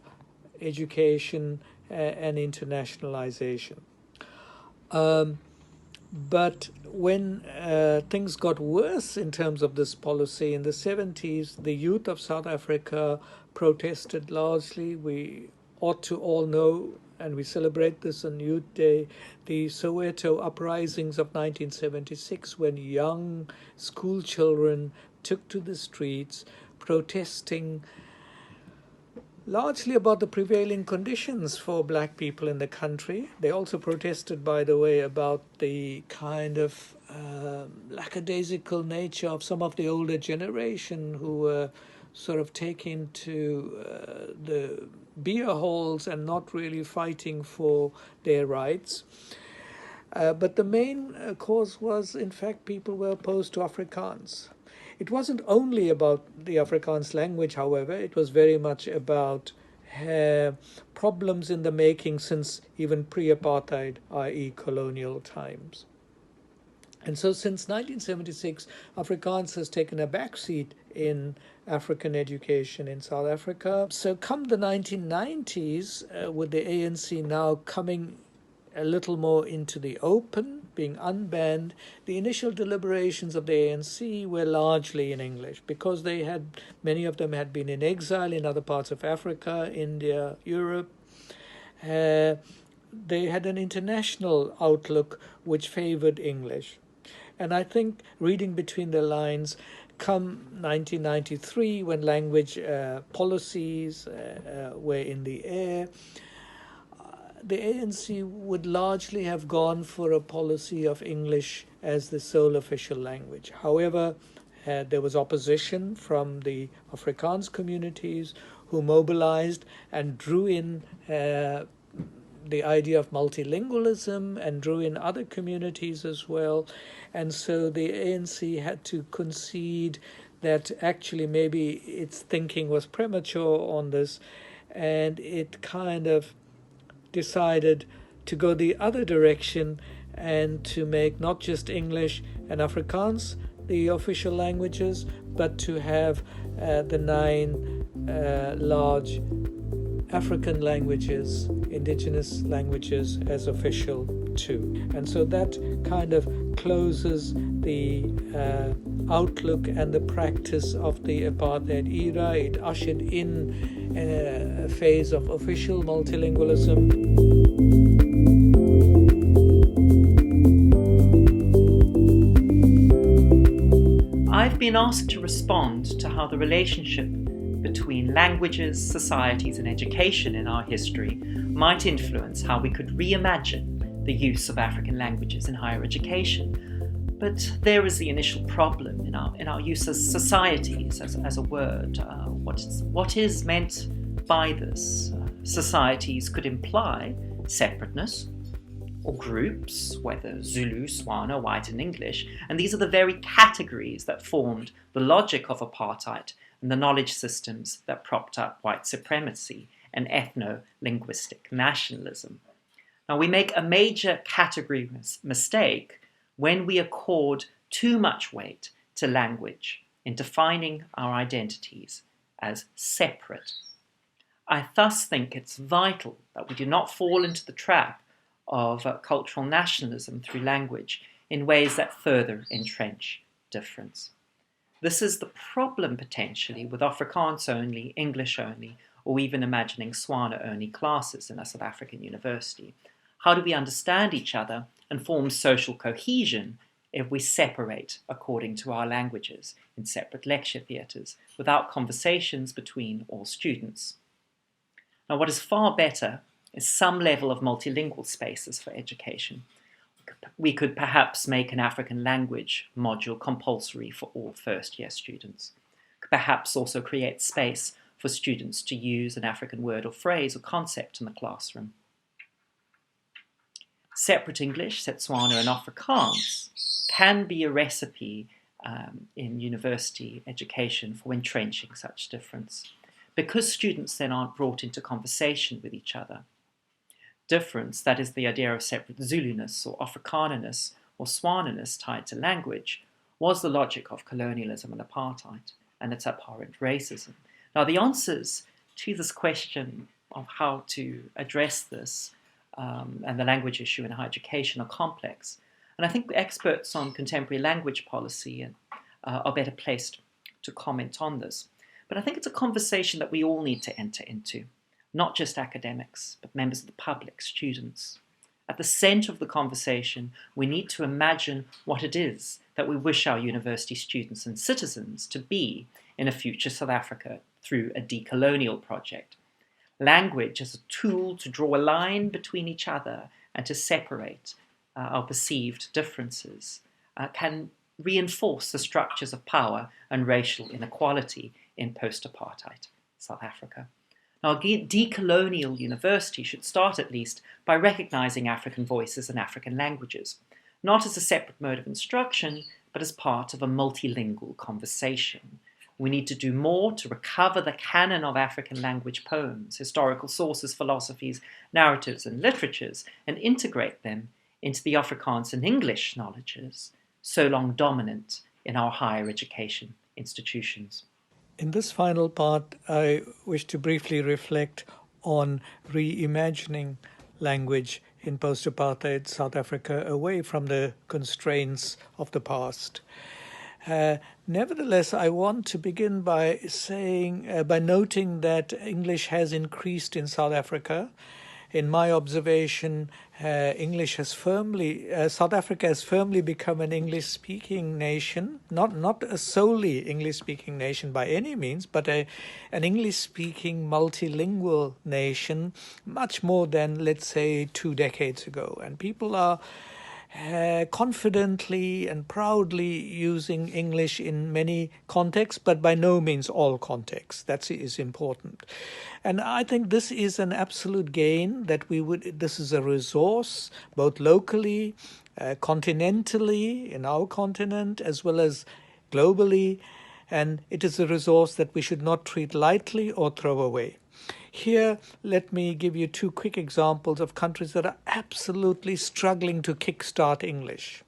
education and internationalization. But when things got worse in terms of this policy in the 70s, the youth of South Africa protested largely. We ought to all know, and we celebrate this on Youth Day, the Soweto uprisings of 1976, when young school children took to the streets protesting largely about the prevailing conditions for black people in the country. They also protested, by the way, about the kind of lackadaisical nature of some of the older generation who were sort of taken to the beer halls and not really fighting for their rights. But the main cause was, in fact, people were opposed to Afrikaans. It wasn't only about the Afrikaans language, however. It was very much about problems in the making since even pre-apartheid, i.e. colonial times. And so since 1976, Afrikaans has taken a backseat in African education in South Africa. So come the 1990s, with the ANC now coming a little more into the open, being unbanned, the initial deliberations of the ANC were largely in English because many of them had been in exile in other parts of Africa, India, Europe. They had an international outlook which favored English. And I think, reading between the lines, come 1993, when language policies were in the air, the ANC would largely have gone for a policy of English as the sole official language. However, there was opposition from the Afrikaans communities who mobilized and drew in the idea of multilingualism and drew in other communities as well. And so the ANC had to concede that actually maybe its thinking was premature on this, and it kind of decided to go the other direction and to make not just English and Afrikaans the official languages, but to have the 9 large African languages, indigenous languages, as official too. And so that kind of closes the outlook and the practice of the apartheid era. It ushered in a phase of official multilingualism. I've been asked to respond to how the relationship between languages, societies, and education in our history might influence how we could reimagine the use of African languages in higher education. But there is the initial problem in our use as societies as a word. What is meant by this? Societies could imply separateness or groups, whether Zulu, Swana, White, and English, and these are the very categories that formed the logic of apartheid and the knowledge systems that propped up white supremacy and ethno-linguistic nationalism. Now, we make a major category mistake when we accord too much weight to language in defining our identities as separate. I thus think it's vital that we do not fall into the trap of cultural nationalism through language in ways that further entrench difference. This is the problem potentially with Afrikaans only, English only, or even imagining Swana only classes in a South African university. How do we understand each other and form social cohesion if we separate according to our languages in separate lecture theatres without conversations between all students? Now, what is far better is some level of multilingual spaces for education. We could perhaps make an African language module compulsory for all first-year students. Could perhaps also create space for students to use an African word or phrase or concept in the classroom. Separate English, Setswana and Afrikaans, can be a recipe in university education for entrenching such difference, because students then aren't brought into conversation with each other. Difference, that is the idea of separate Zuluness or Afrikanerness or Swanerness tied to language, was the logic of colonialism and apartheid and its abhorrent racism. Now, the answers to this question of how to address this and the language issue in higher education are complex. And I think experts on contemporary language policy are better placed to comment on this. But I think it's a conversation that we all need to enter into, not just academics, but members of the public, students. At the centre of the conversation, we need to imagine what it is that we wish our university students and citizens to be in a future South Africa through a decolonial project. Language as a tool to draw a line between each other and to separate our perceived differences can reinforce the structures of power and racial inequality in post-apartheid South Africa. Now, a decolonial university should start at least by recognising African voices and African languages, not as a separate mode of instruction, but as part of a multilingual conversation. We need to do more to recover the canon of African language poems, historical sources, philosophies, narratives, and literatures, and integrate them into the Afrikaans and English knowledges, so long dominant in our higher education institutions. In this final part, I wish to briefly reflect on reimagining language in post-apartheid South Africa away from the constraints of the past. Nevertheless, I want to begin by noting that English has increased in South Africa. In my observation, South Africa has firmly become an English-speaking nation, not a solely English-speaking nation by any means, but an English-speaking multilingual nation, much more than, let's say, 2 decades ago. And people are confidently and proudly using English in many contexts, but by no means all contexts. That is important. And I think this is an absolute gain this is a resource, both locally, continentally, in our continent, as well as globally. And it is a resource that we should not treat lightly or throw away. Here, let me give you 2 quick examples of countries that are absolutely struggling to kickstart English.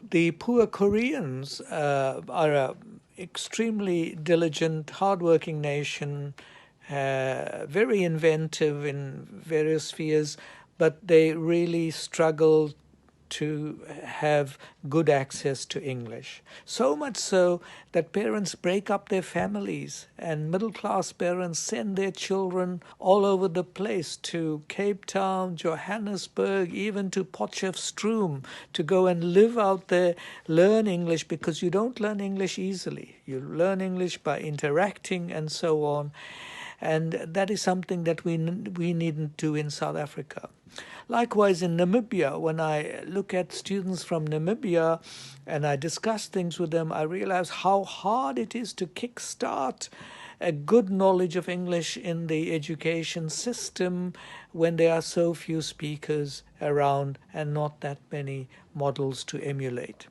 The poor Koreans are an extremely diligent, hardworking nation, very inventive in various spheres, but they really struggle to have good access to English. So much so that parents break up their families, and middle-class parents send their children all over the place to Cape Town, Johannesburg, even to Potchefstroom to go and live out there, learn English, because you don't learn English easily. You learn English by interacting and so on. And that is something that we needn't do in South Africa. Likewise, in Namibia, when I look at students from Namibia and I discuss things with them, I realize how hard it is to kickstart a good knowledge of English in the education system when there are so few speakers around and not that many models to emulate.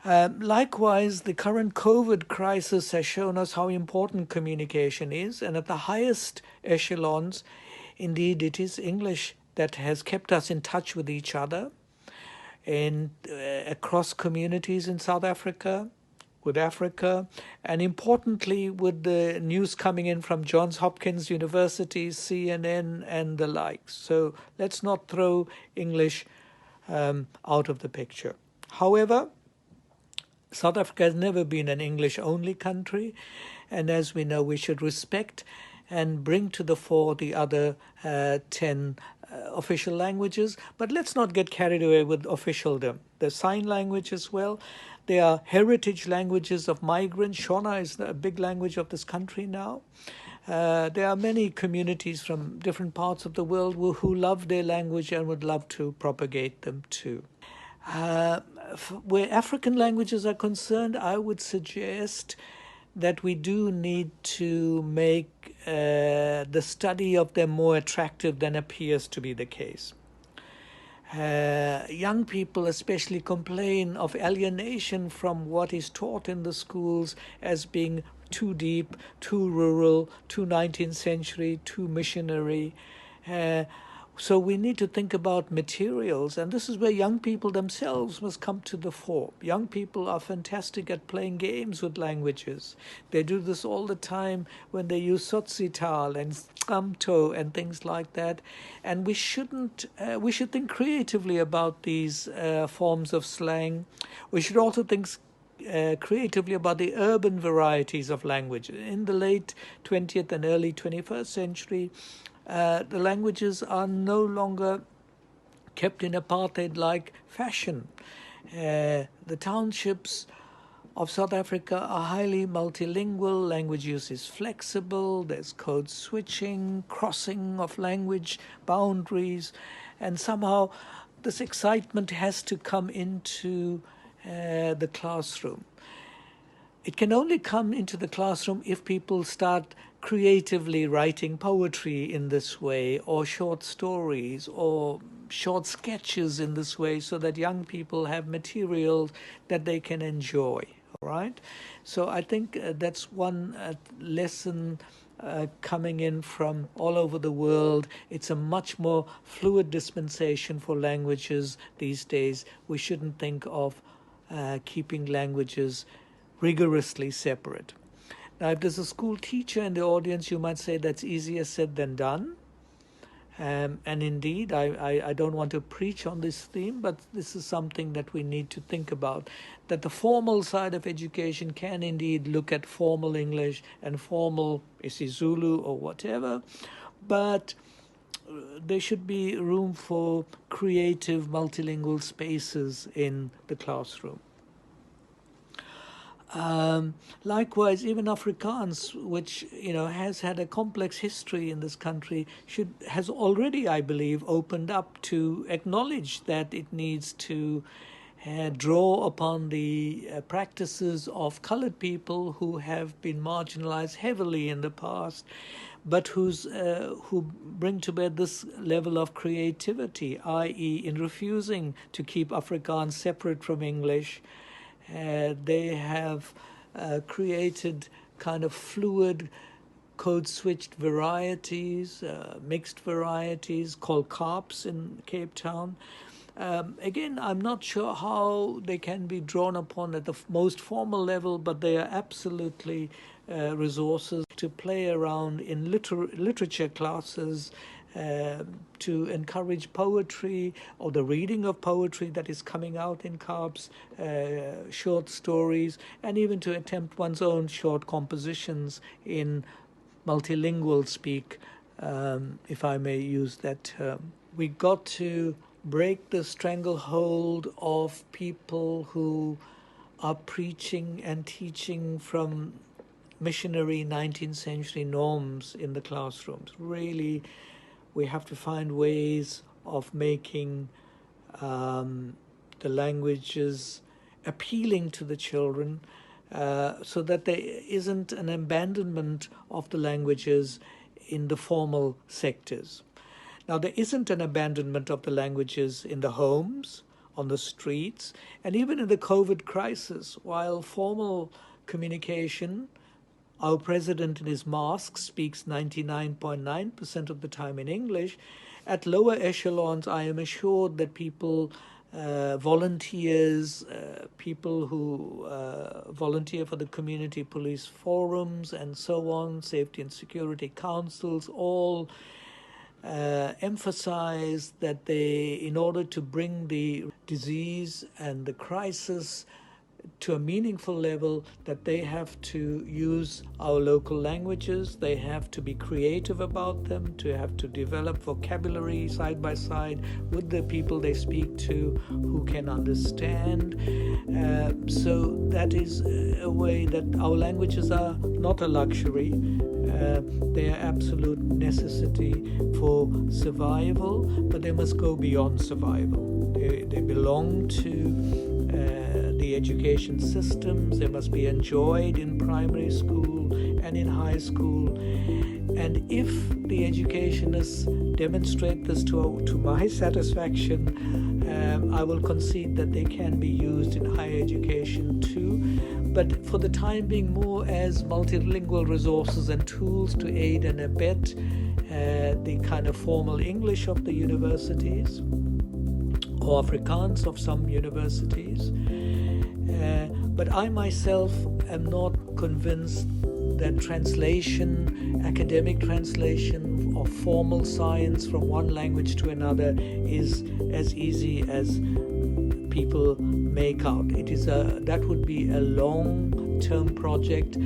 Likewise, the current COVID crisis has shown us how important communication is, and at the highest echelons, indeed, it is English that has kept us in touch with each other and across communities in South Africa, with Africa, and importantly, with the news coming in from Johns Hopkins University, CNN, and the likes. So let's not throw English out of the picture. However, South Africa has never been an English-only country, and as we know, we should respect and bring to the fore the other 10 official languages. But let's not get carried away with officialdom. There's sign language as well. There are heritage languages of migrants. Shona is a big language of this country now. There are many communities from different parts of the world who love their language and would love to propagate them too. Where African languages are concerned, I would suggest that we do need to make the study of them more attractive than appears to be the case. Young people especially complain of alienation from what is taught in the schools as being too deep, too rural, too 19th century, too missionary. So we need to think about materials, and this is where young people themselves must come to the fore. Young people are fantastic at playing games with languages. They do this all the time when they use sotsital and skamto and things like that. And we should think creatively about these forms of slang. We should also think creatively about the urban varieties of language. In the late 20th and early 21st century, the languages are no longer kept in apartheid-like fashion. The townships of South Africa are highly multilingual. Language use is flexible. There's code switching, crossing of language boundaries, and somehow this excitement has to come into the classroom. It can only come into the classroom if people start creatively writing poetry in this way, or short stories, or short sketches in this way, so that young people have material that they can enjoy. All right? So I think that's one lesson coming in from all over the world. It's a much more fluid dispensation for languages these days. We shouldn't think of keeping languages rigorously separate. Now, if there's a school teacher in the audience, you might say that's easier said than done. And indeed, I don't want to preach on this theme, but this is something that we need to think about, that the formal side of education can indeed look at formal English and formal isiZulu or whatever, but there should be room for creative multilingual spaces in the classroom. Likewise, even Afrikaans, which has had a complex history in this country, has already, I believe, opened up to acknowledge that it needs to draw upon the practices of colored people who have been marginalized heavily in the past, but who bring to bear this level of creativity, i.e. in refusing to keep Afrikaans separate from English. They have created kind of fluid, code-switched varieties, mixed varieties called carps in Cape Town. Again, I'm not sure how they can be drawn upon at the most formal level, but they are absolutely resources to play around in literature classes, to encourage poetry or the reading of poetry that is coming out in CARPS, short stories, and even to attempt one's own short compositions in multilingual speak, if I may use that term. We got to break the stranglehold of people who are preaching and teaching from missionary 19th century norms in the classrooms. Really, we have to find ways of making the languages appealing to the children, so that there isn't an abandonment of the languages in the formal sectors. Now, there isn't an abandonment of the languages in the homes on the streets. And even in the COVID crisis, while formal communication, our president in his mask speaks 99.9% of the time in English, at lower echelons, I am assured that people, volunteers, people who volunteer for the community police forums and so on, safety and security councils, all emphasize that they, in order to bring the disease and the crisis to a meaningful level, that they have to use our local languages, they have to be creative about them, to have to develop vocabulary side by side with the people they speak to who can understand. So that is a way that our languages are not a luxury. They are absolute necessity for survival, but they must go beyond survival. They belong to the education systems. They must be enjoyed in primary school and in high school. And if the educationists demonstrate this to my satisfaction, I will concede that they can be used in higher education too, but for the time being more as multilingual resources and tools to aid and abet the kind of formal English of the universities, or Afrikaans of some universities. But I myself am not convinced that translation, academic translation of formal science from one language to another is as easy as people make out. That would be a long-term project.